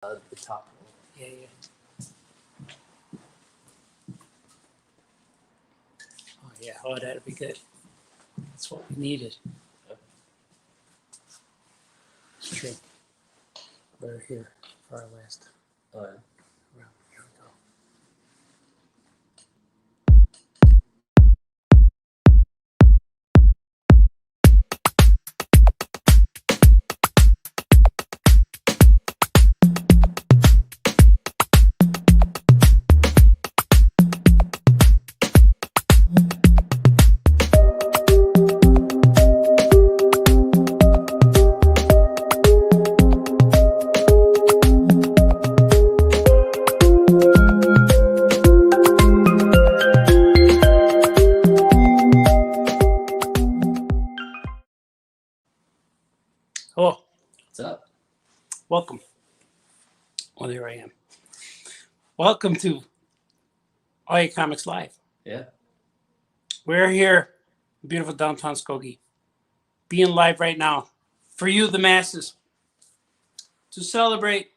the top. Yeah. Oh yeah. Oh, that'd be good. That's what we needed. Yep. It's true. We're here for our last. Oh, yeah. Well, here we go. Oh, What's up? welcome. Oh, there I am. Welcome to All Your Comics Live. Yeah. We're here in beautiful downtown Skokie, being live right now for you, the masses, to celebrate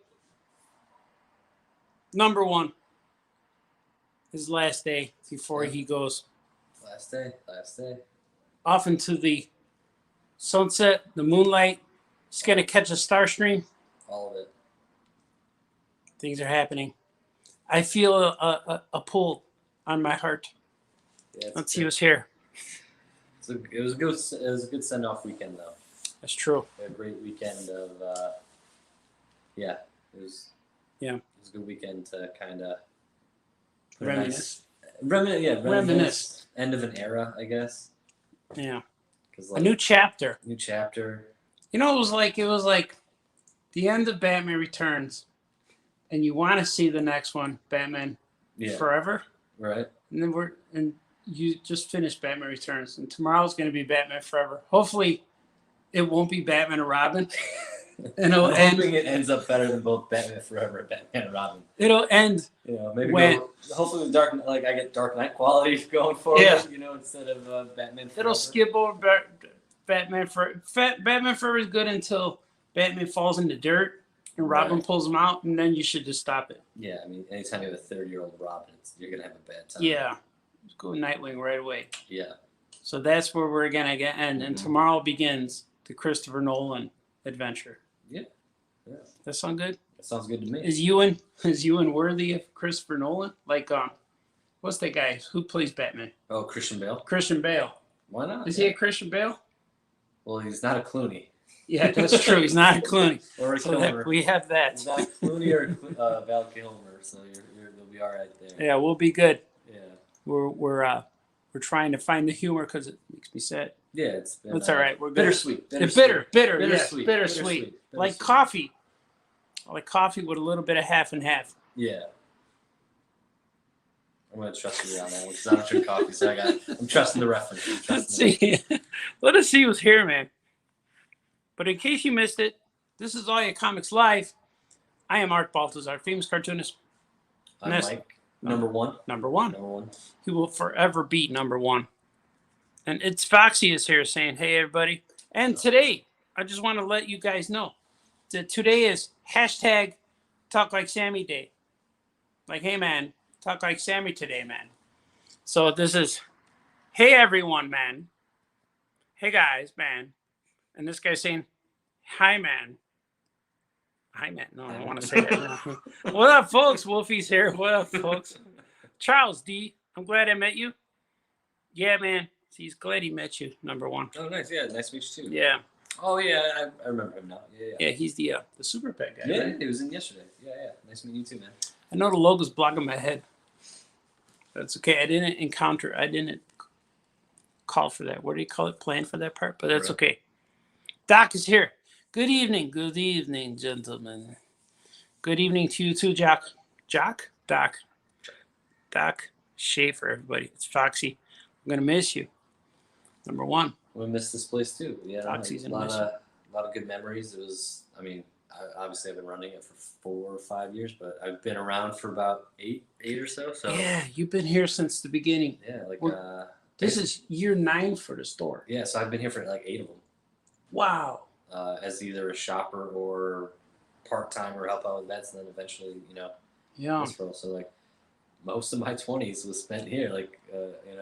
number one, his last day before he goes Last day. off into the sunset, the moonlight. He's going to catch a star stream. All of it. Things are happening. I feel a pull on my heart. Yeah, Once he was here. It was a good send-off weekend, though. That's true. A great weekend of, it was a good weekend to kind of Reminisce. Reminisce. End of an era, I guess. Yeah. 'Cause, A new chapter. New chapter. You know, it was like the end of Batman Returns, and you want to see the next one, Batman Forever, Right. and then you just finished Batman Returns, and tomorrow's going to be Batman Forever. Hopefully, it won't be Batman and Robin. And I'm hoping it ends up better than both Batman Forever and Batman and Robin. It'll end. Maybe hopefully with I get Dark Knight quality going forward. Yeah. Instead of Batman Forever. It'll skip over Batman Forever. Batman Forever is good until Batman falls in the dirt and Robin pulls him out, and then you should just stop it. Yeah, I mean, anytime you have a 30-year-old Robin, you're gonna have a bad time. Yeah, let's go Nightwing right away. Yeah. So that's where we're gonna get end, and tomorrow begins the Christopher Nolan adventure. Yeah. That sound good? That sounds good to me. Is Ewan worthy of Christopher Nolan? Like, what's that guy who plays Batman? Oh, Christian Bale. Christian Bale. Why not? Is he a Christian Bale? Well, he's not a Clooney. Yeah, that's true. He's not a Clooney. Or a Kilmer. We have that. He's not Clooney or Val Kilmer, so you'll be all right there. Yeah, we'll be good. Yeah. We're trying to find the humor because it makes me sad. Yeah, it's all right. We're good. Bittersweet. Bitter. Bittersweet. Bittersweet. Like coffee. I like coffee with a little bit of half and half. Yeah. I'm gonna trust you on that one because I don't drink coffee, so I'm trusting the reference. Let's see. Let us see who's here, man. But in case you missed it, this is All Your Comics Live. I am Art Baltazar, famous cartoonist. I'm Mike. Number one. Number one. He will forever be number one. And it's Foxy is here saying, hey, everybody. And today, I just want to let you guys know that today is hashtag Talk Like Sammy Day. Like, hey, man, talk like Sammy today, man. So this is, hey, everyone, man. Hey, guys, man. And this guy's saying, hi, man. Hi, man. No, I don't want to say that. What up, folks? Wolfie's here. What up, folks? Charles D., I'm glad I met you. Yeah, man. He's glad he met you, number one. Oh, nice. Yeah, nice to meet you, too. Yeah. Oh, yeah, I remember him now. Yeah, he's the Super Pet guy. Yeah, right? he was in yesterday. Yeah. Nice to meet you, too, man. I know the logo's blocking my head. That's okay. I didn't call for that. What do you call it? Plan for that part? But that's okay. Doc is here. Good evening, gentlemen. Good evening to you too, Doc. Schaefer, everybody. It's Foxy. I'm gonna miss you. Number one. We miss this place too. Yeah, Foxy's a lot of good memories. It was. I mean, obviously I've been running it for 4 or 5 years, but I've been around for about eight or so. So yeah, you've been here since the beginning. Yeah, this is year 9 for the store. Yeah, so I've been here for like 8 of them. Wow. As either a shopper or part time or help out with vets, and then eventually, Yeah. this role. So like most of my 20s was spent here, like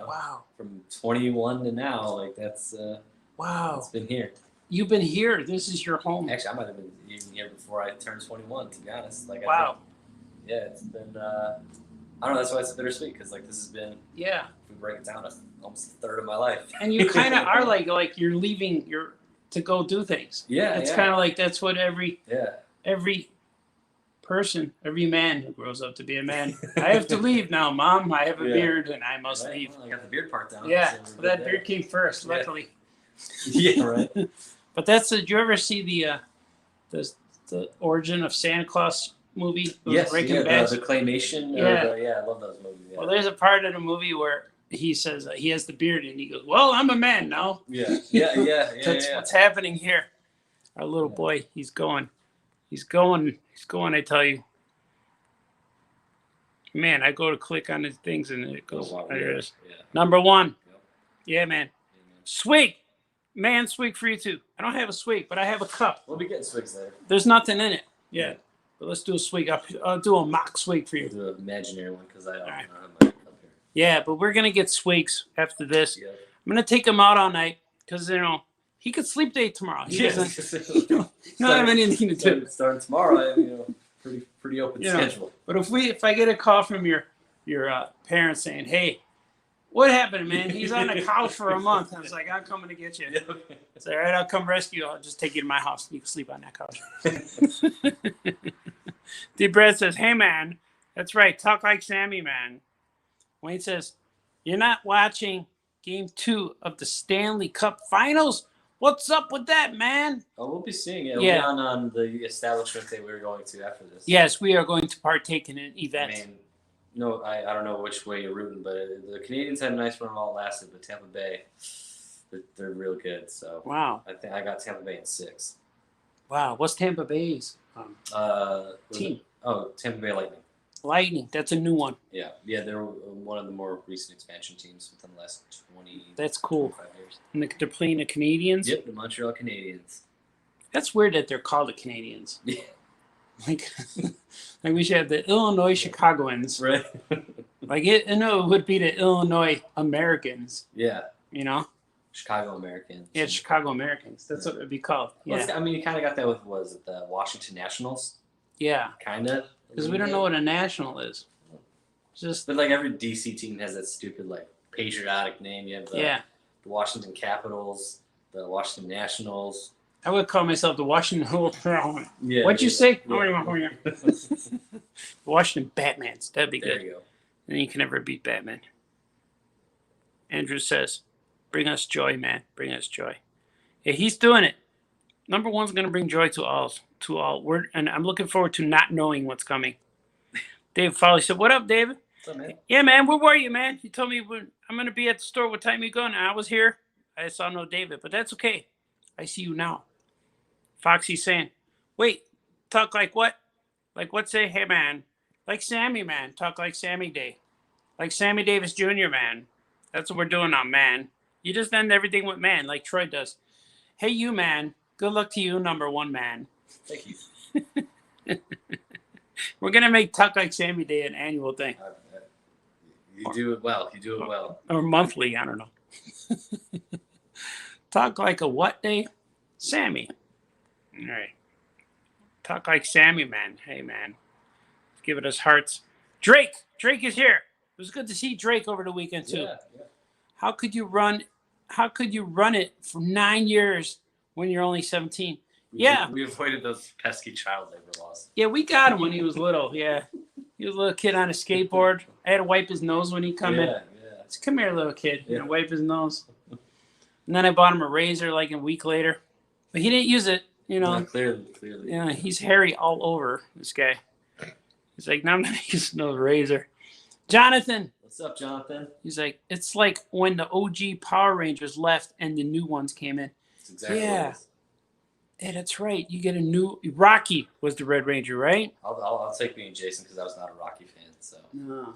Wow. from 21 to now, like that's Wow. it's been here. You've been here. This is your home. Actually, I might have been even here before I turned 21. To be honest, like Wow. It's been. I don't know. That's why it's bittersweet because like this has been. Yeah. If we break it down, almost a third of my life. And you kind of are like you're leaving to go do things. Yeah. It's kind of like that's what every person, every man who grows up to be a man. I have to leave now, Mom. I have a beard and I must leave. Well, I got the beard part down. Yeah. So That beard came first, luckily. Yeah. Right. But did you ever see the origin of Santa Claus movie? Yes. Breaking Bad. The claymation. Yeah. I love those movies. Yeah. Well, there's a part of the movie where he says he has the beard and he goes, "Well, I'm a man now." Yeah. That's what's happening here. Our little boy, he's going. I tell you, man. I go to click on his things and it goes. There it is. Yeah. Number 1. Yep. Yeah, man. Swig, man, swig for you too. I don't have a swig, but I have a cup. We'll be getting swigs later. There's nothing in it. Yeah. But let's do a swig. I'll do a mock swig for you. Do an imaginary one because I don't Right. have my cup here. Yeah, but we're gonna get swigs after this. Yeah. I'm gonna take him out all night because he could sleep day tomorrow. He doesn't have anything to do. Starting tomorrow, I have, pretty open schedule. But if I get a call from your parents saying, "Hey, what happened, man? He's on the couch for a month," I was like, "I'm coming to get you." Yeah, okay. It's all right. I'll come rescue you. I'll just take you to my house. You can sleep on that couch. D. Brad says, "Hey, man, that's right. Talk like Sammy, man." Wayne says, "You're not watching Game 2 of the Stanley Cup Finals? What's up with that, man?" Oh, we'll be seeing it. It'll Yeah. be on the establishment that we're going to after this. Yes, we are going to partake in an I event. mean, no, I don't know which way you're rooting, but the Canadians had a nice run while it lasted, but Tampa Bay, they're real good. So Wow. I think I got Tampa Bay in 6. Wow. What's Tampa Bay's team? Tampa Bay Lightning. Lightning. That's a new one. Yeah, they're one of the more recent expansion teams within the last 20. That's cool. 25 years. And they're playing the Canadians? Yep, the Montreal Canadiens. That's weird that they're called the Canadians. Yeah. Like we should have the Illinois Chicagoans. Right. It would be the Illinois Americans. Yeah. Chicago Americans. Yeah, Chicago Americans. That's what it would be called. Yeah. Well, you kind of got that with the Washington Nationals. Yeah. Kind of. Because we don't know what a national is. Just. But like every DC team has that stupid patriotic name. You have the Washington Capitals, the Washington Nationals. I would call myself the Washington. Yeah. What'd you say? Yeah. Washington Batmans. That'd be good. There you go. And you can never beat Batman. Andrew says, "Bring us joy, man. Bring us joy." Yeah, he's doing it. Number 1's going to bring joy to all. And I'm looking forward to not knowing what's coming. Dave Foley said, "What up, David?" What's up, man? Yeah, man. Where were you, man? You told me I'm going to be at the store. What time you going? I was here. I saw no David, but that's okay. I see you now. Foxy's saying, "Wait, talk like what? Like what? Say, hey, man. Like Sammy, man. Talk like Sammy Day. Like Sammy Davis Jr., man. That's what we're doing now, man. You just end everything with man, like Troy does. Hey, you, man. Good luck to you, number 1, man." Thank you. We're going to make Talk Like Sammy Day an annual thing. You do it well. Or monthly, I don't know. Talk like a what day? Sammy. All right. Talk like Sammy, man. Hey, man. Give it us hearts. Drake is here. It was good to see Drake over the weekend, too. Yeah. How could you run it for 9 years when you're only 17? We avoided those pesky child labor laws. Yeah, we got him when he was little. Yeah. He was a little kid on a skateboard. I had to wipe his nose when he come in. Yeah. Just come here, little kid. Yeah. And wipe his nose. And then I bought him a razor like a week later. But he didn't use it, No, clearly. Yeah, he's hairy all over, this guy. He's like, "No, I'm not using no razor." Jonathan. What's up, Jonathan? He's like, "It's like when the OG Power Rangers left and the new ones came in." That's exactly what it is. Yeah, that's right. You get a new... Rocky was the Red Ranger, right? I'll take being Jason because I was not a Rocky fan. So No.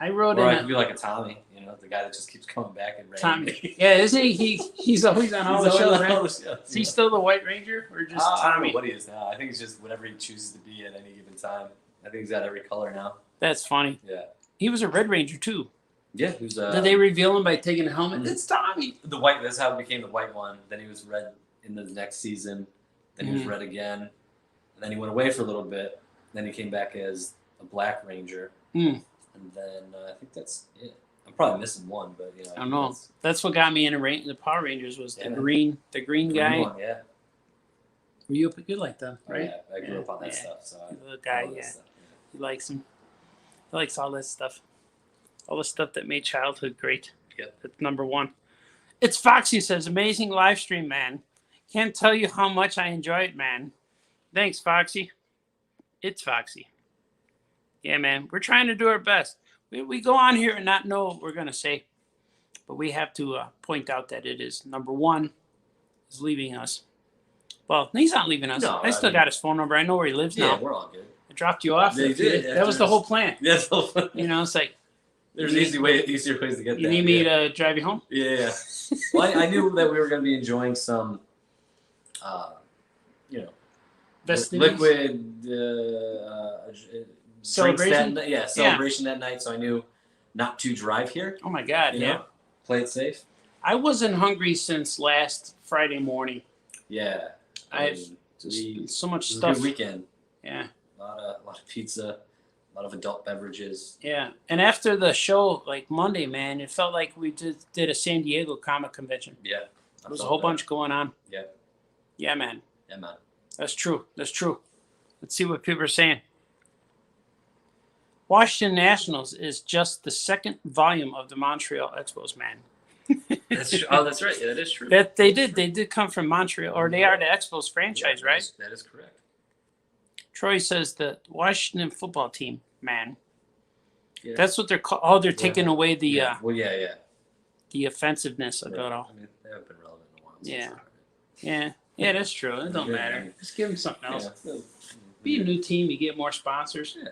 I rode Or I in could be like a Tommy, you know, the guy that just keeps coming back and Tommy. Yeah, isn't he? He's always on all the shows, right? Is he still the White Ranger or just I don't know Tommy? what he is now. I think he's just whatever he chooses to be at any given time. I think he's got every color now. That's funny. Yeah. He was a Red Ranger too. Yeah. Who's Did they reveal him by taking the helmet? It's Tommy. the white? That's how he became the white one. Then he was red in the next season. Then he was Mhm. red again. And then he went away for a little bit. Then he came back as a Black Ranger. Mm. And then I think that's it. I'm probably missing one, but you know. I don't know. That's what got me into the Power Rangers was the green guy. One, yeah. You like them, Oh, right? yeah, I grew up on that stuff. So The guy, know that yeah. stuff, He likes them. He likes all that stuff. All the stuff that made childhood great. Yep. That's number one. It's Foxy says, amazing live stream, man. Can't tell you how much I enjoy it, man. Thanks, Foxy. It's Foxy. Yeah, man. We're trying to do our best. We go on here and not know what we're going to say. But we have to point out that it is number one is leaving us. Well, he's not leaving us. No, I still got his phone number. I know where he lives now. Yeah, we're all good. I dropped you off. Yeah, you did. That was the whole plan. Yeah, so You know, it's like, there's easier ways to get you there. need me to drive you home? Yeah. Well, I knew that we were going to be enjoying some, you know, Festivities? liquid Celebration? Drinks that, celebration that night. So I knew not to drive here. Oh my God, You yeah. know, play it safe. I wasn't hungry since last Friday morning. Yeah. I've mean, just so much it was a stuff. good weekend. Yeah, A lot of pizza, a lot of adult beverages. yeah. And after the show, like Monday, man, it felt like we did a San Diego comic convention. Yeah. There was a whole bunch going on. Yeah. Yeah, man. Yeah, man. That's true. That's true. Let's see what people are saying. Washington Nationals is just the second volume of the Montreal Expos, man. That's true. Oh, that's right. Yeah, that is true. That they did come from Montreal, or they are the Expos franchise, Yeah, right? That is correct. Troy says the Washington football team, man. Yeah. That's what they're called. Oh, they're taking away the the offensiveness of it all. I mean, they haven't been relevant in a while. Yeah. Yeah, that's true. It don't matter. Just give them something else. Yeah. Be a new team. You get more sponsors. Yeah.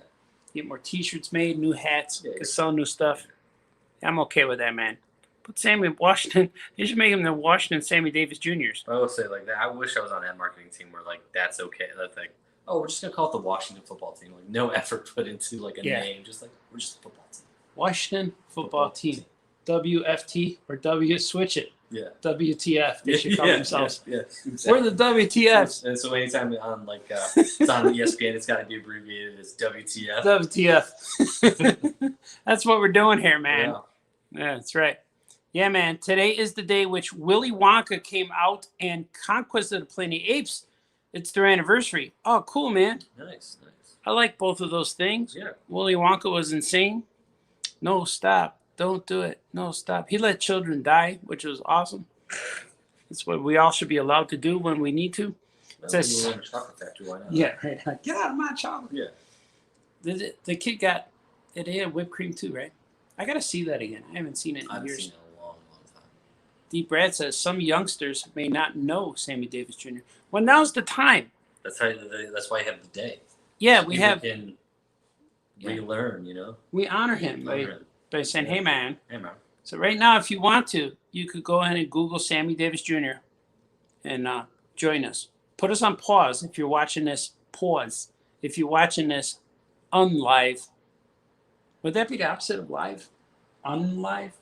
Get more T-shirts made, new hats. Yeah, You can sell new stuff. I'm okay with that, man. Put Sammy Washington. They should make him the Washington Sammy Davis Juniors. I will say like that. I wish I was on that marketing team where like that's okay. That's like, oh, we're just gonna call it the Washington football team. Like no effort put into like a name. Just like we're just a football team. Washington football team. WFT or W switch it. Yeah. WTF. They should call themselves. Yeah. We're the WTFs. And so anytime on like it's on ESPN, it's got to be abbreviated as WTF. WTF. That's what we're doing here, man. Yeah. Yeah, that's right. Yeah, man. Today is the day which Willy Wonka came out and Conquest of the Planet of the Apes. It's their anniversary. Oh, cool, man. Nice. I like both of those things. Yeah. Willy Wonka was insane. No, stop. Don't do it. No, stop. He let children die, which was awesome. That's what we all should be allowed to do when we need to. Well, says- you were in a chocolate factory, why not? Yeah, right. Get out of my chocolate. Yeah. The kid got, they had whipped cream too, right? I got to see that again. I haven't seen it in I've years. seen it a long time. Deep Brad says some youngsters may not know Sammy Davis Jr. Well, now's the time. That's why you have the day. Yeah, we People have. can relearn, you know. We honor him Honor him. by saying, "Hey, man." Hey, man. So right now, if you want to, you could go ahead and Google Sammy Davis Jr. and join us. Put us on pause if you're watching this. Pause if you're watching this unlive. Would that be the opposite of live? Unlive?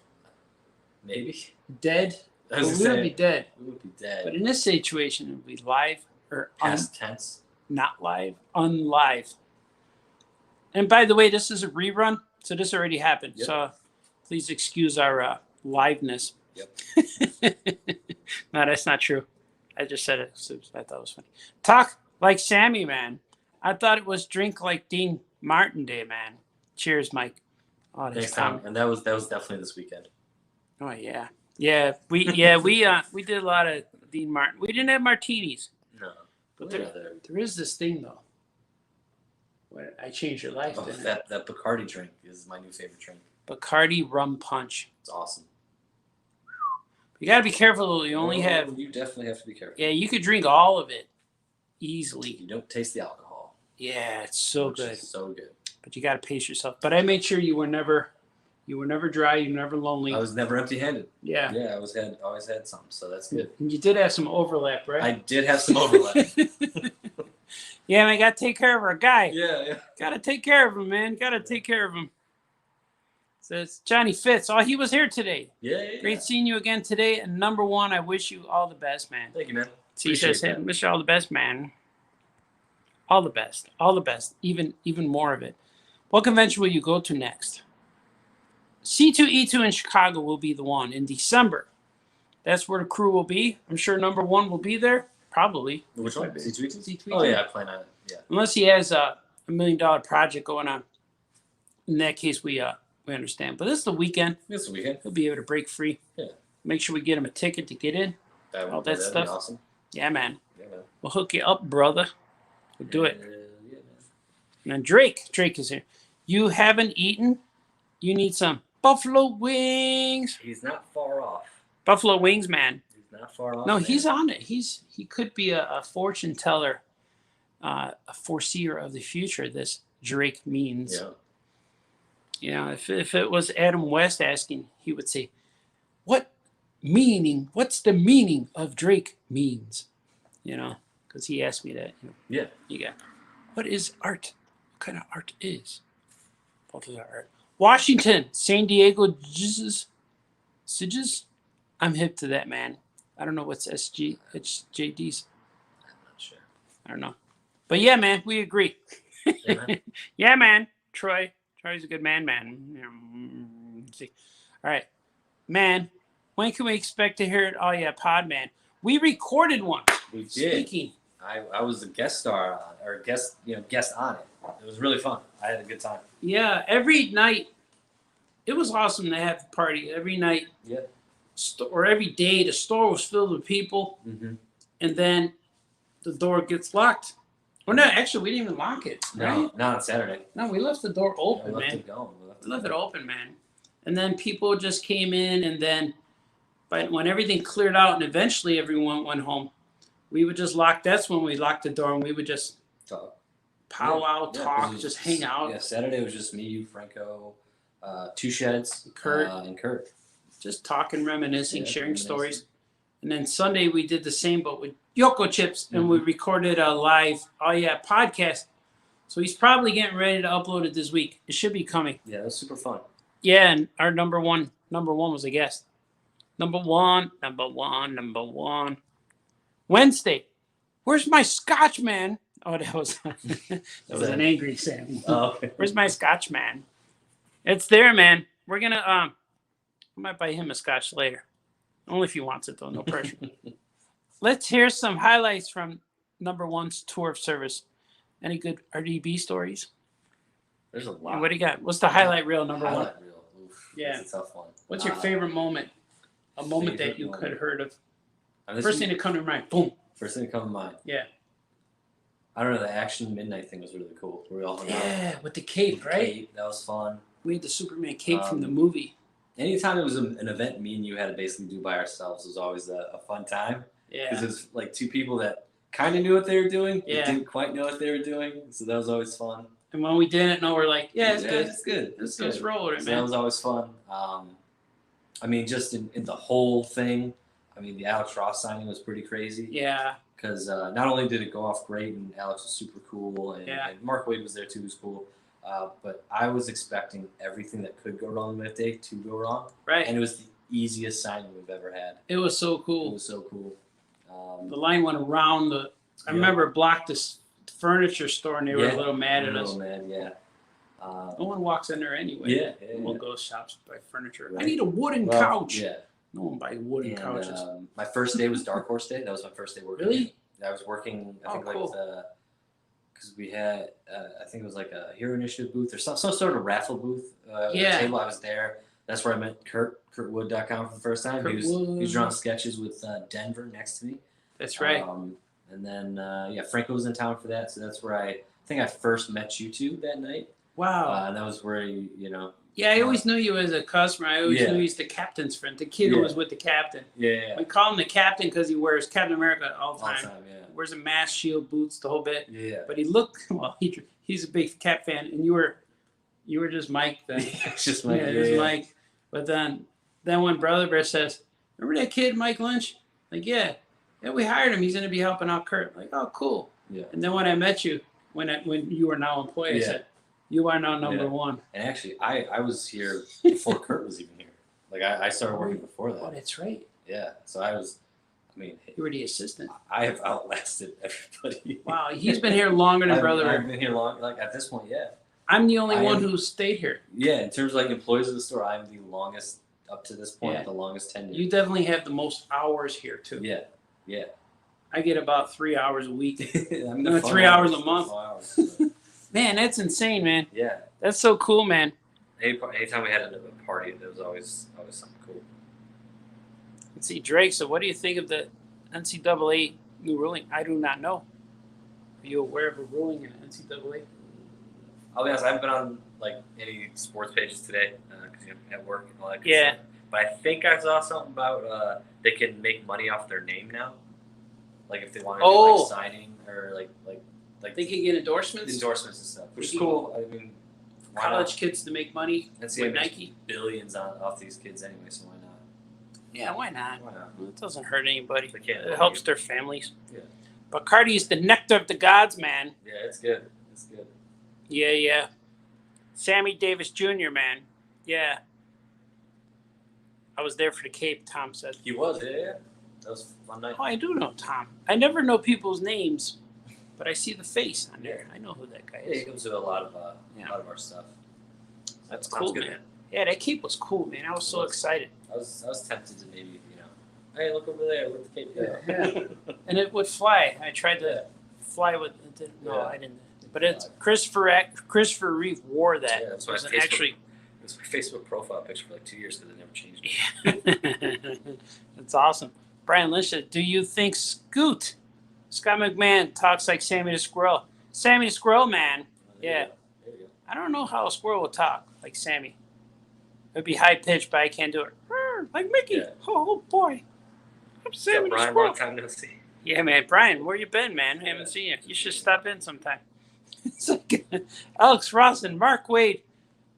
Maybe. Dead? I was Well, gonna we would say, be dead. we would be dead. But in this situation, it would be live or Past tense. not live, unlive. And by the way, this is a rerun, so this already happened. Yep. So please excuse our liveness. Yep. No, that's not true. I just said it. So I thought it was funny. Talk like Sammy, man. I thought it was drink like Dean Martin Day, man. Cheers, Mike. Oh, that's Thanks, Tom. common. And that was definitely this weekend. Oh yeah, yeah. We we did a lot of Dean Martin. We didn't have martinis, No. but Yeah, there is this thing though. Where I changed your life. Oh, Didn't I? that Bacardi drink is my new favorite drink. Bacardi rum punch. It's awesome. You got to be careful. You only have. You definitely have to be careful. Yeah, you could drink all of it easily. You don't taste the alcohol. Yeah, it's so which good. is so good. But you got to pace yourself. But I made sure you were never You were never dry. You were never lonely. I was never empty-handed. Yeah. Yeah, I always had something, so that's good. And you did have some overlap, right? I did have some overlap. Yeah, man, got to take care of our guy. Yeah. Got to take care of him, man. Got to take care of him. So it's Johnny Fitz. Oh, he was here today. Yeah. Great seeing you again today. And number one, I wish you all the best, man. Thank you, man. See, he says, hey, wish you all the best, man. All the best. All the best. Even more of it. What convention will you go to next? C2E2 in Chicago will be the one in December. That's where the crew will be. I'm sure number one will be there. Probably. Which one? C2E2? C2E2. Oh, yeah, I plan on it. Yeah. Unless he has a $1 million project going on. In that case, we understand. But this is the weekend. This weekend. He'll be able to break free. Yeah. Make sure we get him a ticket to get in. All that that'd stuff. Be awesome. Yeah, man. Yeah, man. We'll hook you up, brother. We'll do it. Yeah, man. And then Drake is here. You haven't eaten? You need some buffalo wings. He's not far off. Buffalo wings, man. He's not far off. No, man. he's on it. He could be a fortune teller, a foreseer of the future. This Drake means. Yeah. You know, if it was Adam West asking, he would say, "What's the meaning of Drake means?" You know, because he asked me that. You know, Yeah. you got, what is art? What kind of art is? Both of our art. Washington, San Diego, Sidges. I'm hip to that, man. I don't know what's SG. It's JD's. I'm not sure. I don't know. But yeah, man, we agree. Yeah, man. Yeah, man. Troy's a good man. Let's see. All right. Man, when can we expect to hear it? Oh, yeah, Pod Man. We recorded one. We did. Speaking. I was a guest star on, or guest on it. It was really fun. I had a good time. Yeah, every night. It was awesome to have a party. Every night. Yeah. Or every day, the store was filled with people. Mm-hmm. And then the door gets locked. Well, no, actually, we didn't even lock it. Right? No, not on Saturday. No, we left the door open, we left man. it going. We left it open, man. And then people just came in, and then when everything cleared out and eventually everyone went home, we would just lock. That's when we locked the door, and we would just Talk. powwow, Yeah, talk, just hang out. Yeah, Saturday was just me, you, Franco, Two Sheds, Kurt. and Kurt. Just talking, reminiscing, Yeah, sharing reminiscing. stories. And then Sunday we did the same, but with Yoko Chips, and we recorded a live, podcast. So he's probably getting ready to upload it this week. It should be coming. Yeah, that was super fun. Yeah, and our number one was a guest. Number one. Wednesday. Where's my scotch, man? Oh, that was an angry Sam. Oh, okay. Where's my scotch, man? It's there, man. We're gonna I might buy him a scotch later. Only if he wants it though, no pressure. Let's hear some highlights from number one's tour of service. Any good RDB stories? There's a lot. And what do you got? What's the highlight reel number one? Highlight reel. Oof, Yeah. That's a tough one. What's your favorite moment? A moment that favorite you moment. could heard of. And First thing to come to mind. Boom. First thing to come to mind. Yeah. I don't know. The Action Midnight thing was really cool. We all hung out. Yeah, with the cape, right? Cape, that was fun. We had the Superman cape from the movie. Anytime it was an event me and you had to basically do by ourselves was always a fun time. Yeah. Because it was like two people that kind of knew what they were doing, Yeah. but didn't quite know what they were doing. So that was always fun. And when we didn't know, we're like, yeah, it's good. It's good. Let's good. just roll with it, So man. that was always fun. I mean, just in the whole thing, I mean, the Alex Ross signing was pretty crazy. Yeah. Because not only did it go off great and Alex was super cool and, Yeah. and Mark Wade was there too, who's cool. But I was expecting everything that could go wrong that day to go wrong. Right. And it was the easiest signing we've ever had. It was so It cool. was so cool. The line went around the. I remember it blocked this furniture store, and they were a little mad at us. Man, yeah. No one walks in there anyway. Yeah. No one goes shops buy furniture. I Right. need a wooden Well, couch. Yeah. No one buys wooden And, couches. my first day was Dark Horse Day. That was my first day working. Really? I was working, I think, cool. because we had, I think it was like a Hero Initiative booth or some sort of raffle booth. Yeah. Table. I was there. That's where I met kurtwood.com for the first time. He was drawing sketches with Denver next to me. That's right. And then, Franco was in town for that. So that's where I think I first met you two that night. Wow. And that was where, Yeah, I always knew you as a customer. I always knew he's the captain's friend, the kid who was with the captain. Yeah. We call him the captain because he wears Captain America all the All time. the time, yeah. Wears a mask, shield, boots, the whole bit. Yeah. But he looked, well, he's a big Cap fan, and you were You were just Mike then. It's just Mike. Yeah, it was Mike. But then when Brother Bear says, "Remember that kid, Mike Lynch?" Like, yeah, we hired him. He's gonna be helping out Kurt. Like, oh, cool. Yeah. And then when I met you, when you were now employed, I said, "You are now number one." And actually, I was here before Kurt was even here. Like, I started working before that. Oh, that's right. Yeah. So I was. I mean, You were the assistant. I have outlasted everybody. Wow, he's been here longer than Brother Bear. I've been here long. Like at this point, yeah. I'm the only one who stayed here. Yeah, in terms of like employees of the store, I'm the longest up to this point. Yeah. The longest tenure. You definitely have the most hours here too. Yeah. I get about 3 hours a week. I mean, No, 3 hours a the month. fun hours, but Man, that's insane, man. yeah. That's so cool, man. Anytime we had a party, there was always something cool. Let's see, Drake. So, what do you think of the NCAA new ruling? I do not know. Are you aware of a ruling in NCAA? I'll be honest, I haven't been on like any sports pages today because at work and all that. Yeah. Stuff. But I think I saw something about they can make money off their name now. Like if they want to do like signing or like They can get endorsements. endorsements and stuff, which They is cool. I mean, why College not? kids to make money with Nike. Billions off these kids anyway, so why not? Yeah, why not? Why not? Well, it doesn't hurt anybody. They can't It helps their families. Yeah. Bacardi is the nectar of the gods, man. Yeah, it's good. It's good. Yeah. Sammy Davis Jr., man. Yeah. I was there for the Cape, Tom said. He was, yeah. That was a fun night. Oh, I do know Tom. I never know people's names, but I see the face on there. I know who that guy Yeah, he is. comes to a lot of our stuff. That's Tom's cool, good, man. Yeah, that Cape was cool, man. I was so excited. I was tempted to maybe, hey, look over there, where'd the cape go? Yeah. And it would fly. I tried to fly with it. No, Yeah. I didn't. But it's Christopher Reeve wore that. Yeah, that's why It was Facebook, it was my Facebook profile picture for like 2 years because it never changed. Yeah. That's awesome. Brian Lynch said, do you think Scott McMahon talks like Sammy the Squirrel? Sammy the Squirrel, man. Yeah. There you go. I don't know how a squirrel would talk like Sammy. It would be high pitched, but I can't do it. Like Mickey. Yeah. Oh boy. I'm Sammy the Brian, Squirrel. long time no see. Yeah, man. Brian, where you been, man? I haven't seen you. You should stop in sometime. It's like Alex Ross and Mark Wade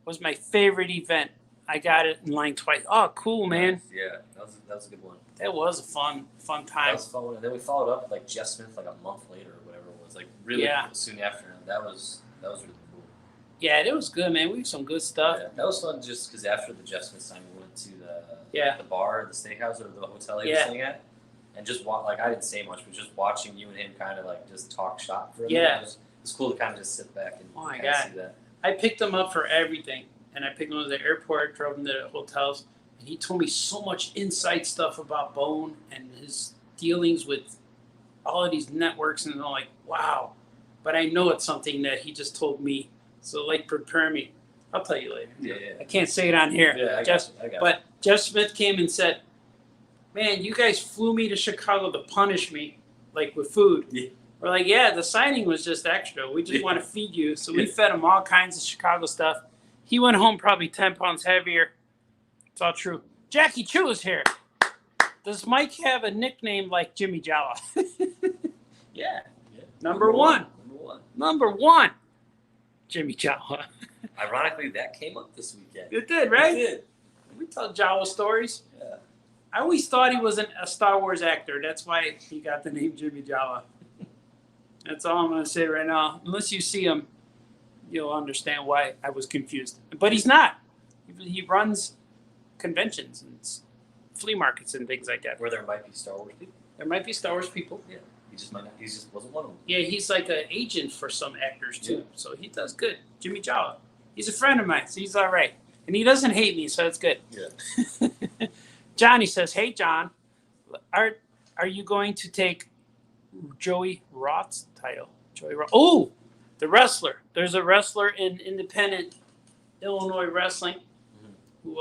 was my favorite event. I got it in line twice. Oh, cool, man. Yeah, that was a good one. That was a fun That time. was a fun one. And then we followed up with like Jeff Smith like a month later or whatever it was. Like really soon after. And that was really cool. Yeah, it was good, man. We had some good stuff. Yeah, that was fun just because after the Jeff Smith signing, we went to the bar, the steakhouse, or the hotel he was staying at. And just like I didn't say much, but just watching you and him kind of like just talk shop for a minute. Yeah. It was cool to kind of just sit back and my kind of God. see that. I picked him up for everything. And I picked him up at the airport, drove him to the hotels. And he told me so much inside stuff about Bone and his dealings with all of these networks. And I'm like, wow. But I know it's something that he just told me. So, like, prepare me. I'll tell you later. Yeah. I can't say it on here. Yeah, I got you. But Jeff Smith came and said, man, you guys flew me to Chicago to punish me, like with food. Yeah. We're like, yeah, the signing was just extra. We just want to feed you. So we fed him all kinds of Chicago stuff. He went home probably 10 pounds heavier. It's all true. Jackie Chu is here. Does Mike have a nickname like Jimmy Jala? Yeah. Number one. Jimmy Jala. Ironically, that came up this weekend. It did, right? It did. We tell Jawa stories. Yeah. I always thought he was a Star Wars actor. That's why he got the name Jimmy Jala. That's all I'm going to say right now. Unless you see him, you'll understand why I was confused. But he's not. He runs conventions and flea markets and things like that. Where there might be Star Wars people. There might be Star Wars people. Yeah. He just might not. He just wasn't one of them. Yeah, he's like an agent for some actors too. Yeah. So he does good. Jimmy Jala. He's a friend of mine, so he's all right. And he doesn't hate me, so it's good. Yeah. Johnny says, hey, John, are you going to take Joey Roth's title? Joey Roth. Oh, the wrestler. There's a wrestler in independent Illinois wrestling who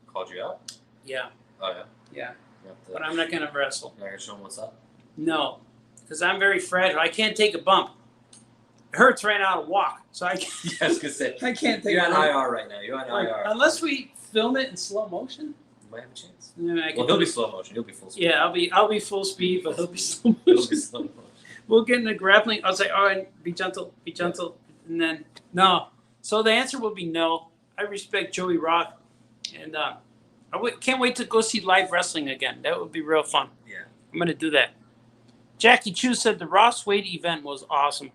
called you out? Yeah. Oh, yeah? Yeah. But I'm not going to wrestle. You're not going to show him what's up? No, because I'm very fragile. I can't take a bump. It hurts right now to walk. So I can't. Yeah, I was going to say. I can't take You're a on bump. IR right now. You're on IR. Unless we film it in slow motion. You might have a chance. Well, he'll be slow motion. You'll be full speed. Yeah, I'll be full speed, but he'll be slow He'll motion. be slow motion. We'll get in the grappling. I'll say, all right, be gentle, and then no, So the answer will be no. I respect Joey Roth, and can't wait to go see live wrestling again. That would be real fun. Yeah. I'm going to do that. Jackie Chu said the Ross Wade event was awesome.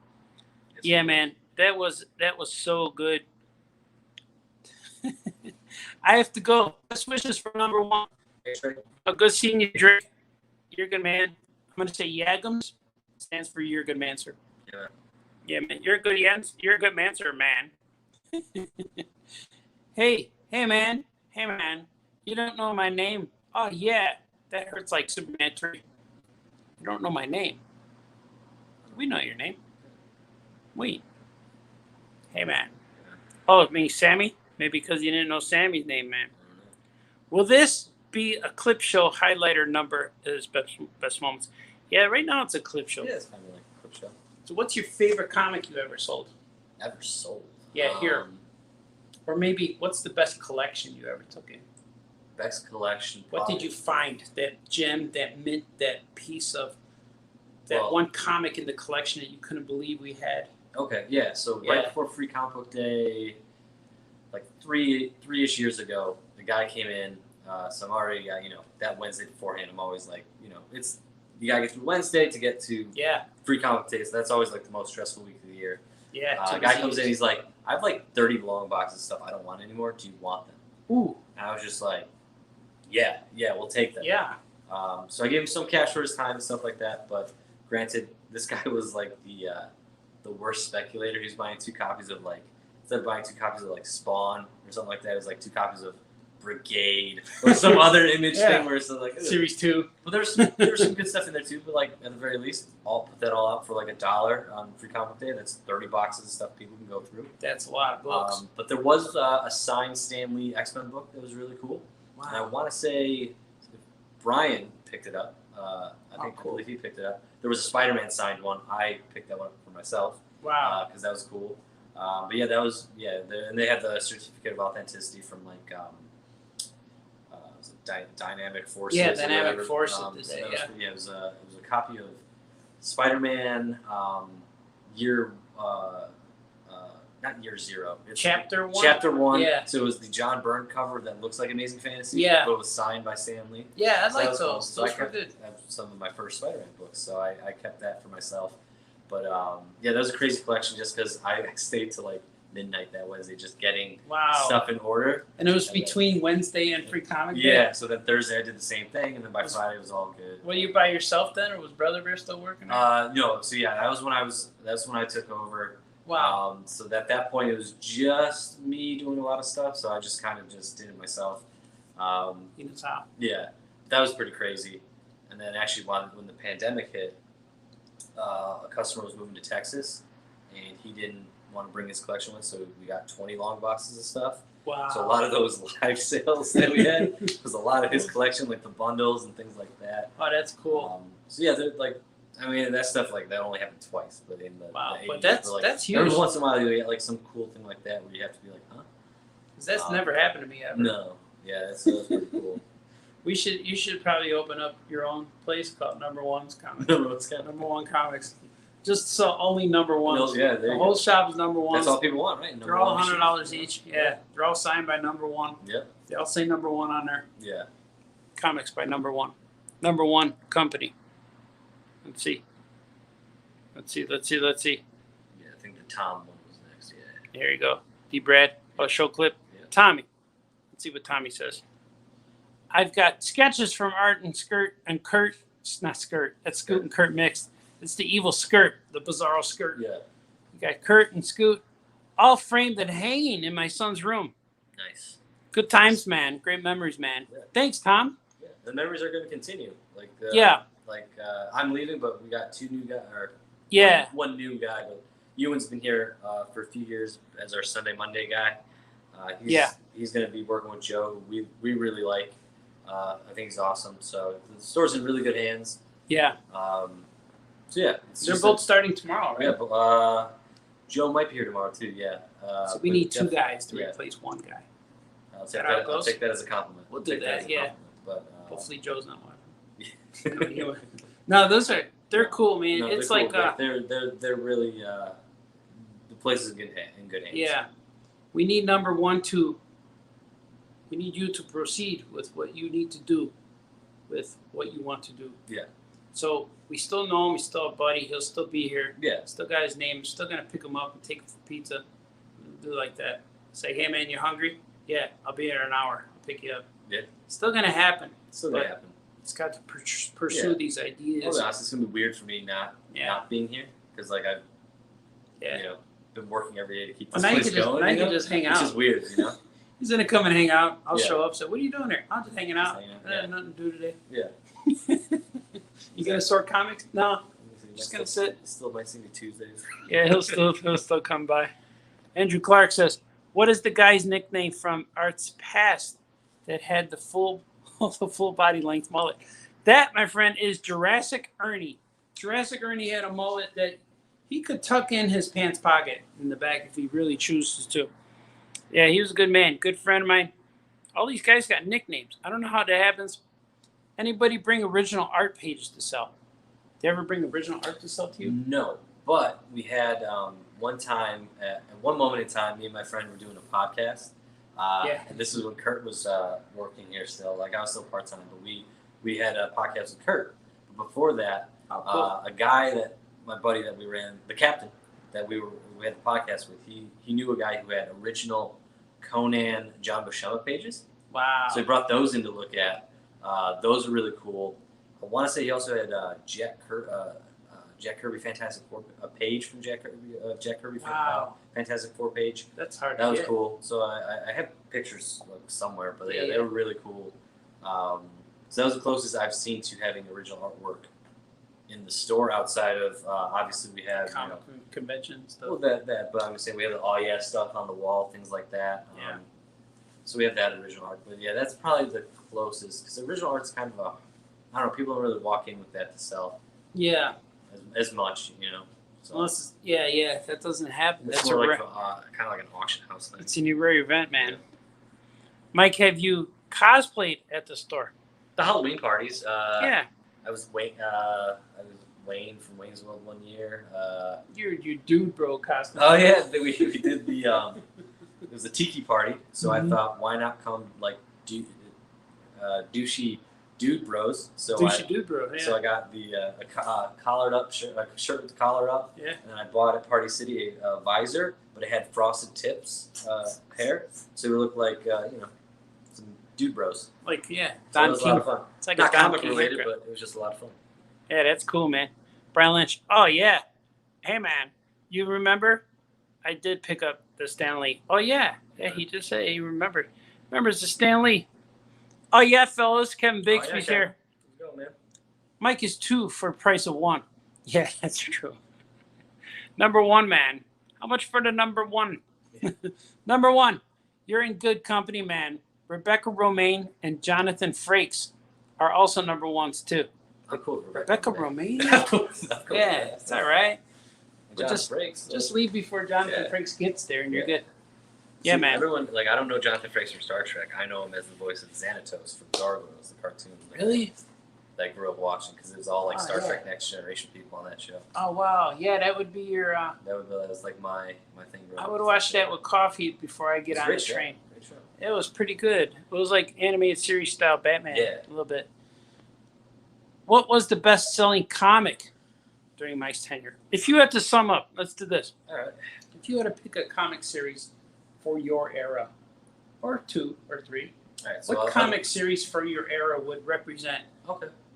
Yeah, man. That was so good. I have to go. Best wishes for number one. A good seeing you, Drake. You're a good man. I'm going to say Yagams. Stands for you're a good man, sir. Yeah. Yeah, man. You're a good man, sir, man. Hey, man. Hey, man. You don't know my name. Oh, yeah. That hurts like Superman 3. You don't know my name. We know your name. Wait. Hey, man. Oh, it means Sammy? Maybe because you didn't know Sammy's name, man. Will this be a clip show highlighter number as best moments? Yeah, right now it's a clip show. Yeah, it's kind of like a clip show. So what's your favorite comic you ever sold? Ever sold? Yeah, here. Or maybe what's the best collection you ever took in? Best collection. What did you find? That gem, that mint, that piece of that one comic in the collection that you couldn't believe we had? Okay, yeah. So right before Free Comic Book Day, like three-ish years ago, the guy came in. So I'm already, that Wednesday beforehand, I'm always like, it's you gotta get through Wednesday to get to Free Comic Book Day. So that's always like the most stressful week of the year. Yeah. Guy comes in, he's like, I have like 30 long boxes of stuff I don't want anymore. Do you want them? Ooh. And I was just like, yeah, we'll take them. Yeah. So I gave him some cash for his time and stuff like that. But granted, this guy was like the worst speculator. He was buying 2 copies of like, instead of buying 2 copies of like Spawn or something like that, it was like 2 copies of Brigade or some other image thing where it's like Series 2. But there was some good stuff in there too. But like at the very least, I'll put that all out for like $1 on Free Comic Book Day. That's 30 boxes of stuff people can go through. That's a lot of books. But there was a signed Stan Lee X-Men book that was really cool. Wow. And I want to say Brian picked it up. I believe he picked it up. There was a Spider-Man signed one. I picked that one up for myself. Wow. Because that was cool. But yeah, that was and they had the certificate of authenticity from like Dynamic Forces. Yeah, Dynamic Forces. It was a copy of Spider-Man year. Not year 0. It's Chapter 1? Chapter 1. Yeah. So it was the John Byrne cover that looks like Amazing Fantasy. Yeah. But it was signed by Stan Lee. Yeah, I like those. Cool. So those were good. I have some of my first Spider-Man books, so I kept that for myself. But that was a crazy collection just because I stayed till like midnight that Wednesday just getting stuff in order. And it was between Wednesday and Free Comic Day? Yeah, so then Thursday I did the same thing, and then by Friday it was all good. Were you by yourself then, or was Brother Bear still working? No, so yeah, that's when I took over. Wow. So at that point, it was just me doing a lot of stuff, so I just kind of just did it myself. Yeah, that was pretty crazy. And then actually, when the pandemic hit, a customer was moving to Texas, and he didn't want to bring his collection with, so we got 20 long boxes of stuff. Wow. So a lot of those live sales that we had was a lot of his collection, like the bundles and things like that. Oh, that's cool. So yeah, that stuff like that only happened twice, but in the but 80s, that's huge. Every once in a while you get like some cool thing like that where you have to be like, huh? Because that's never happened to me ever. No, yeah, that's pretty cool. You should probably open up your own place called Number One's Comics. Number One Comics. Just so only number ones. Yeah, the whole shop is number one. That's all people want, right? They're all $100 each. Yeah, they're all signed by Number One. Yep. They all say Number One on there. Yeah. Comics by Number One. Number One Company. Let's see. Yeah, I think the Tom one was next. Yeah. There you go. D. Brad. Oh, show clip. Yeah. Tommy. Let's see what Tommy says. I've got sketches from Art and Skirt and Kurt. It's not Skirt. That's Scoot and Kurt mixed. It's the evil Skirt, the bizarro Skirt. Yeah. You got Kurt and Scoot all framed and hanging in my son's room. Nice. Good times, man. Great memories, man. Yeah. Thanks, Tom. Yeah. The memories are going to continue. I'm leaving, but we got 2 new guys. One new guy, but Ewan's been here for a few years as our Sunday, Monday guy. He's going to be working with Joe, who we really like. I think he's awesome. So the store's in really good hands. Yeah. They're both starting tomorrow, right? Yeah, but Joe might be here tomorrow too. Yeah. So we need 2 guys to replace 1 guy. I'll take that as a compliment. We'll do that. Yeah. But hopefully Joe's not watching. No, they're cool, man. No, it's cool, like they're really the place is in good hands. Yeah. we need number one to. We need you to proceed with what you need to do, with what you want to do. Yeah. So we still know him. We still have a buddy. He'll still be here. Yeah. Still got his name. Still gonna pick him up and take him for pizza. Do like that. Say, hey man, you hungry? Yeah, I'll be here in an hour. I'll pick you up. Yeah. Still gonna happen. Still gonna happen. It's got to pursue these ideas. I'll be honest, it's gonna be weird for me not being here because like I've been working every day to keep this place going. Now you can just hang out. It's just weird, you know. He's gonna come and hang out. I'll show up. So what are you doing here? I'm just hanging out. I have nothing to do today. Yeah. You gonna sort comics? No. Just gonna sit. Still might see me Tuesdays. Yeah, he'll still come by. Andrew Clark says, "What is the guy's nickname from Art's past that had the full body length mullet?" That, my friend, is Jurassic Ernie. Jurassic Ernie had a mullet that he could tuck in his pants pocket in the back if he really chooses to. Yeah, he was a good man, good friend of mine. All these guys got nicknames. I don't know how that happens. Anybody bring original art pages to sell? Did they ever bring original art to sell to you? No, but we had one time, at one moment in time, me and my friend were doing a podcast. And this is when Kurt was working here still. Like I was still part-time, but we had a podcast with Kurt. But before that, a guy that my buddy that we ran, the captain that we had a podcast with, he knew a guy who had original Conan John Buscema pages. Wow. So he brought those in to look at. Those are really cool. I want to say he also had Jack Kirby Fantastic Four, a page from Jack Kirby Fantastic Four page. That's hard. That was cool. So I have pictures somewhere, but yeah, they were really cool. So that was the closest I've seen to having original artwork in the store outside of obviously we have comic convention stuff. Well, that, but I'm saying we have the Oh Yeah stuff on the wall, things like that. Yeah. So we have that original art, but yeah, that's probably the closest because original art's kind of I don't know. People don't really walk in with that to sell. Yeah. As much, you know. So unless, that doesn't happen. That's more like kind of like an auction house thing. It's a new rare event, man. Mike, have you cosplayed at the store? The Halloween parties. Yeah. I was Wayne from Wayne's World one year. Your dude bro costume. Oh yeah, we did the it was a tiki party, so I thought why not come like douchey dude bros. So dude bro. Yeah. So I got the collared up shirt, like a shirt with the collar up. Yeah. And then I bought at Party City a visor, but it had frosted tips hair, so it looked like some dude bros. Like so it was a lot of fun. It's like not a comic related, but it was just a lot of fun. Yeah, that's cool, man. Brian Lynch. Oh yeah. Hey man, you remember? I did pick up the Stanley. Oh yeah. Yeah, he just said he remembered. Remembers the Stanley. Oh yeah, fellas. Kevin Bixby's here. Let's go, man. Mike is 2 for price of 1. Yeah, that's true. Number 1, man. How much for the number 1? Yeah. Number 1. You're in good company, man. Rebecca Romaine and Jonathan Frakes are also number 1s too. I'm cool. Rebecca Romaine? Cool. Yeah, it's all right. But just leave before Jonathan Frakes gets there and you're good. Yeah, See, man. Everyone, I don't know Jonathan Frakes from Star Trek. I know him as the voice of Xanatos from Gargoyles, the cartoon. Really? That I grew up watching because it was all Star Trek Next Generation people on that show. Oh, wow. Yeah, that would be your... That was like my thing. I would watch that with coffee before I get on the train. Great show. It was pretty good. It was like animated series style Batman. Yeah. A little bit. What was the best-selling comic during Mike's tenure? If you had to sum up, let's do this. All right. If you had to pick a comic series for your era, or 2 or 3, all right, so what comic series for your era would represent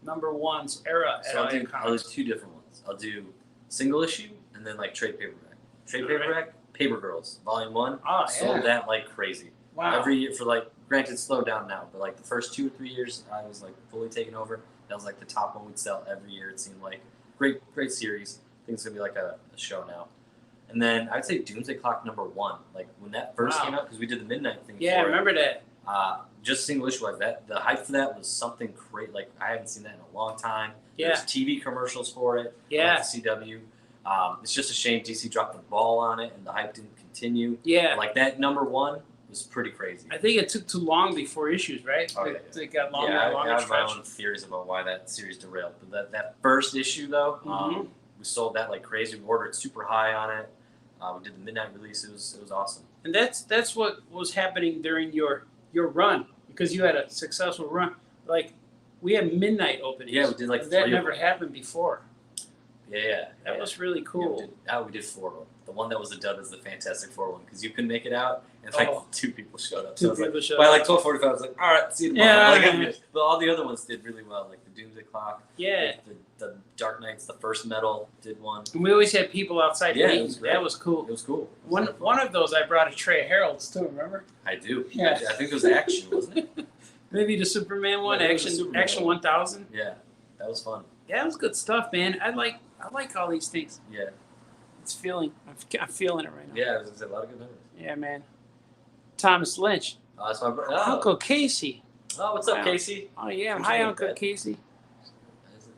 number 1's era? So I'll do 2 different ones. I'll do single issue and then like trade paperback. Trade paperback, Paper Girls, Volume 1. Oh, sold that like crazy. Wow. Every year for granted, slowed down now, but like the first 2 or 3 years, I was like fully taken over. That was like the top one we'd sell every year. It seemed like great series. I think it's gonna be like a show now. And then I'd say Doomsday Clock number 1. Like when that first came out, because we did the midnight thing. Yeah, I remember that. Just single issue like that. The hype for that was something great. Like I haven't seen that in a long time. Yeah. There's TV commercials for it. Yeah. Like the CW. It's just a shame DC dropped the ball on it and the hype didn't continue. Yeah. Like that number 1 was pretty crazy. I think it took too long before issues, right? Oh, yeah. It got longer I and longer. have my own theories about why that series derailed. But that first issue though, we sold that like crazy. We ordered super high on it. We did the midnight release. It was awesome. And that's what was happening during your run, because you had a successful run. Like, we had midnight openings. Yeah, we did like that never happened before. Yeah. That was really cool. We did 4 of them. The one that was a dub is the Fantastic Four one, because you couldn't make it out, and like 2 people showed up. So by like 12:45, I was like, all right, see you tomorrow. Yeah. But all the other ones did really well, like the Doomsday Clock. Yeah. Like the Dark Knights, the first metal did one. And we always had people outside waiting. That was cool. It was cool. One of those, I brought a tray of Heralds too, remember? I do. Yeah. I think it was Action, wasn't it? Maybe the Superman one, Action 1000. Yeah, that was fun. Yeah, it was good stuff, man. I like all these things. Yeah. I'm feeling it right now. Yeah, it was a lot of good memories. Yeah, man. Thomas Lynch. Oh, that's my brother. Uncle Casey. Oh, what's up, Casey? Oh, yeah. Hi, Uncle Casey.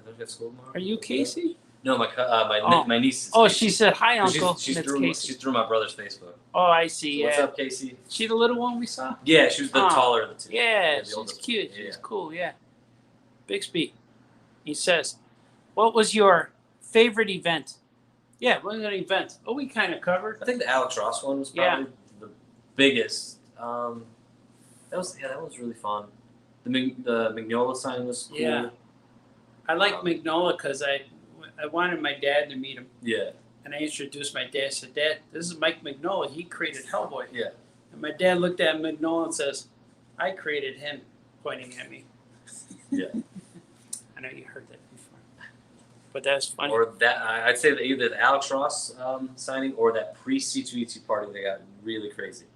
Don't you have school tomorrow? Are you Casey? No, my niece. Oh, she said, hi, Uncle. She's through my brother's Facebook. Oh, I see. So what's up, Casey? She the little one we saw? Yeah, she was the taller of the 2. Yeah, she's cute. Yeah. She's cool, yeah. Bixby. He says, what was your favorite event? Yeah, what was an event? Oh, we kind of covered. I think the Alex Ross one was probably the biggest. That was really fun. The Mignola signing was cool. Yeah. I like Mignola because I wanted my dad to meet him. Yeah. And I introduced my dad. I said, Dad, this is Mike Mignola. He created Hellboy. Yeah. And my dad looked at Mignola and says, I created him, pointing at me. Yeah. I know you heard that before. But that's funny. Or that, I'd say that either the Alex Ross signing or that pre-C2E2 party that got really crazy.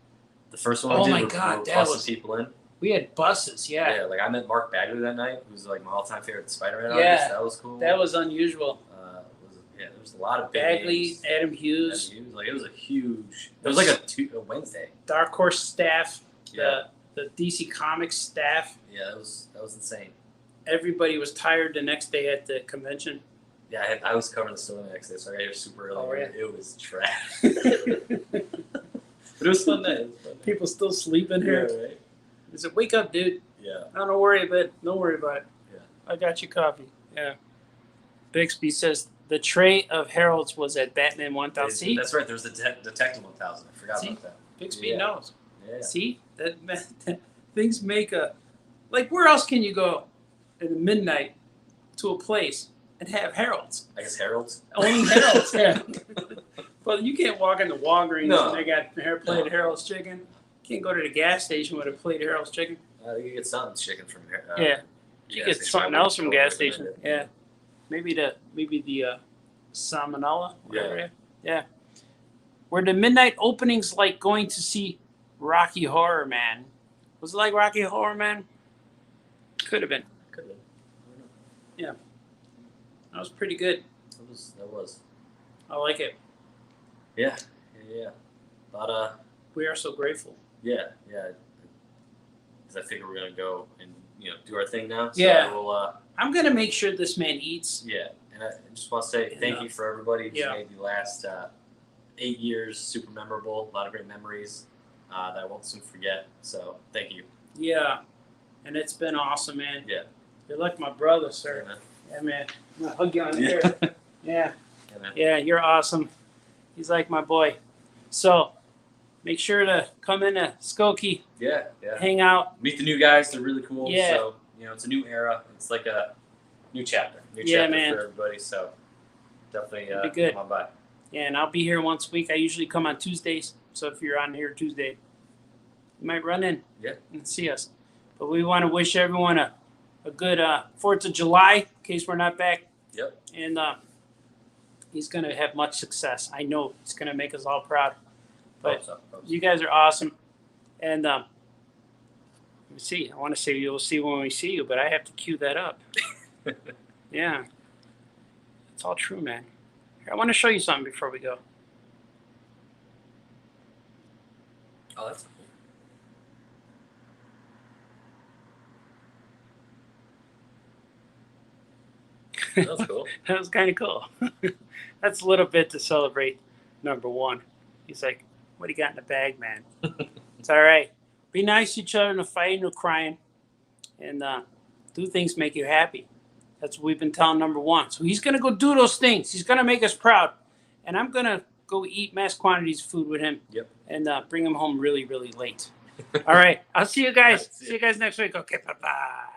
The first one we did, we were busting people in. We had buses, Yeah, like I met Mark Bagley that night, who's like my all-time favorite Spider-Man artist. That was cool. That was unusual. There was a lot of big Bagley, names. Adam Hughes. Like, it was a huge. It was like a Wednesday. Dark Horse staff. Yeah. The DC Comics staff. Yeah, that was insane. Everybody was tired the next day at the convention. Yeah, I was covering the store the next day, so I got here super early. Oh, yeah. It was trash. But it was fun day. People still sleeping here. Yeah, right? He said, wake up, dude. Yeah. Don't worry about it. Don't worry about it. Yeah. I got you coffee. Yeah. Bixby says the tray of Heralds was at Batman 1000. See? That's right. There was the Detective 1000. I forgot about that. Bixby knows. Yeah. See? That things make a... Like, where else can you go at midnight to a place and have Heralds? I guess Heralds? Only Heralds, yeah. But you can't walk into Walgreens and they got plated Harold's chicken. You can't go to the gas station with a plate of Harold's chicken. You get something chicken from here. You get something else from gas station. Yeah. Maybe the salmonella. Yeah. Were the midnight openings like going to see Rocky Horror Man? Was it like Rocky Horror Man? Could have been. Yeah. That was pretty good. That was. I like it. Yeah. But we are so grateful. Yeah. Because I figure we're gonna go and do our thing now. So we'll, I'm gonna make sure this man eats. Yeah, and I just want to say thank you for everybody who's made the last 8 years super memorable. A lot of great memories that I won't soon forget. So thank you. Yeah, and it's been awesome, man. Yeah, you're like my brother, sir. Yeah, man. I'm gonna hug you on the ear. Yeah, you're awesome. He's like my boy. So make sure to come into Skokie. Yeah. Hang out. Meet the new guys. They're really cool. Yeah. So, it's a new era. It's like a new chapter. New chapter for everybody. So definitely be good. Come on by. Yeah, and I'll be here once a week. I usually come on Tuesdays. So if you're on here Tuesday, you might run in and see us. But we want to wish everyone a good 4th of July, in case we're not back. Yep. And he's going to have much success. I know it's going to make us all proud. But you guys are awesome. And let me see. I want to say you'll see when we see you, but I have to cue that up. Yeah. It's all true, man. Here, I want to show you something before we go. Oh, that's cool. That was cool. That was kind of cool. That's a little bit to celebrate number 1. He's like, what do you got in the bag, man? It's all right. Be nice to each other, no fighting, no crying. And do things make you happy. That's what we've been telling number 1. So he's going to go do those things. He's going to make us proud. And I'm going to go eat mass quantities of food with him. Yep. And bring him home really, really late. All right. I'll see you guys. See you guys next week. Okay. Bye-bye.